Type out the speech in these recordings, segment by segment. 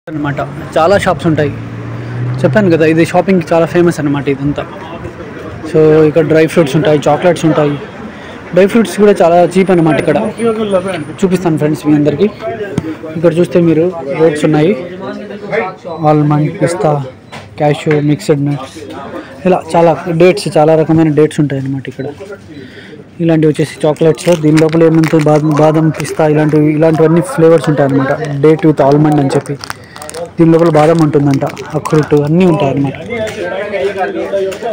అన్నమాట. చాలా షాప్స్ ఉంటాయి. చెప్పాను కదా, ఇది షాపింగ్ చాలా ఫేమస్ అన్నమాట ఇదంతా. సో ఇక్కడ డ్రై ఫ్రూట్స్ ఉంటాయి, చాక్లెట్స్ ఉంటాయి. డ్రై ఫ్రూట్స్ కూడా చాలా చీప్ అన్నమాట. ఇక్కడ చూపిస్తాను ఫ్రెండ్స్ మీ అందరికీ. ఇక్కడ చూస్తే మీరు రేట్స్ ఉన్నాయి. ఆల్మండ్, పిస్తా, క్యాష్యూ, మిక్స్డ్ నట్స్, ఇలా చాలా డేట్స్, చాలా రకమైన డేట్స్ ఉంటాయి అన్నమాట ఇక్కడ. ఇలాంటివి వచ్చేసి చాక్లెట్స్. దీని లోపల ఏమంటుంది, బాదం, పిస్తా, ఇలాంటివన్నీ ఫ్లేవర్స్ ఉంటాయి అన్నమాట. డేట్ విత్ ఆల్మండ్ అని చెప్పి. దీని లోపల బాదం ఉంటుందంట, అక్రూట్ అన్నీ ఉంటాయి అన్నమాట.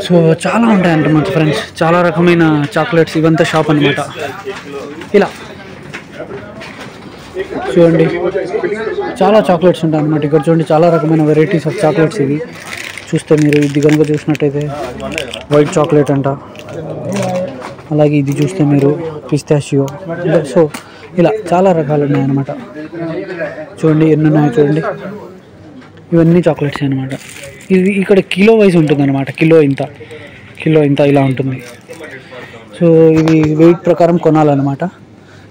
సో చాలా ఉంటాయంట మన ఫ్రెండ్స్, చాలా రకమైన చాక్లెట్స్. ఇవంతా షాప్ అన్నమాట. ఇలా చూడండి, చాలా చాక్లెట్స్ ఉంటాయి అన్నమాట. ఇక్కడ చూడండి, చాలా రకమైన వెరైటీస్ ఆఫ్ చాక్లెట్స్. ఇవి చూస్తే మీరు ఇది కనుక చూసినట్టయితే వైట్ చాక్లెట్ అంట. అలాగే ఇది చూస్తే మీరు పిస్తాషియో. సో ఇలా చాలా రకాలు ఉన్నాయన్నమాట. చూడండి ఎన్ని ఉన్నాయో చూడండి. ఇవన్నీ చాక్లెట్స్ అనమాట. ఇది ఇక్కడ కిలో వైజ్ ఉంటుంది అనమాట. కిలో ఇంత ఇలా ఉంటుంది. సో ఇవి వెయిట్ ప్రకారం కొనాలన్నమాట.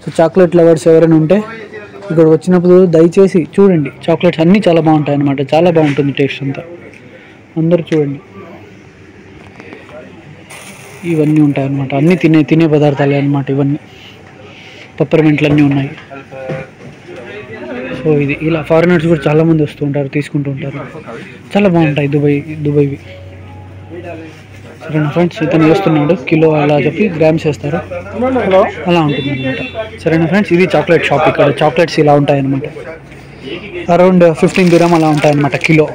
సో చాక్లెట్ లవర్స్ ఎవరైనా ఉంటే ఇక్కడ వచ్చినప్పుడు దయచేసి చూడండి. చాక్లెట్స్ అన్నీ చాలా బాగుంటాయి అన్నమాట. చాలా బాగుంటుంది టేస్ట్ అంతా. అందరూ చూడండి, ఇవన్నీ ఉంటాయి అన్నమాట. అన్నీ తినే పదార్థాలే అన్నమాట. ఇవన్నీ పెప్పర్మెంట్లు అన్నీ ఉన్నాయి. సో ఇది ఇలా ఫారినర్స్ కూడా చాలామంది వస్తూ ఉంటారు, తీసుకుంటూ ఉంటారు. చాలా బాగుంటాయి దుబాయ్వి. సరేనా ఫ్రెండ్స్, ఇతను వేస్తున్నాడు కిలో అలా చెప్పి గ్రామ్స్ వేస్తారు, అలా ఉంటుంది అనమాట. సరేనా ఫ్రెండ్స్, ఇది చాక్లెట్ షాప్. ఇక్కడ చాక్లెట్స్ ఇలా ఉంటాయి అన్నమాట. అరౌండ్ 15 dirham అలా ఉంటాయి అన్నమాట కిలో.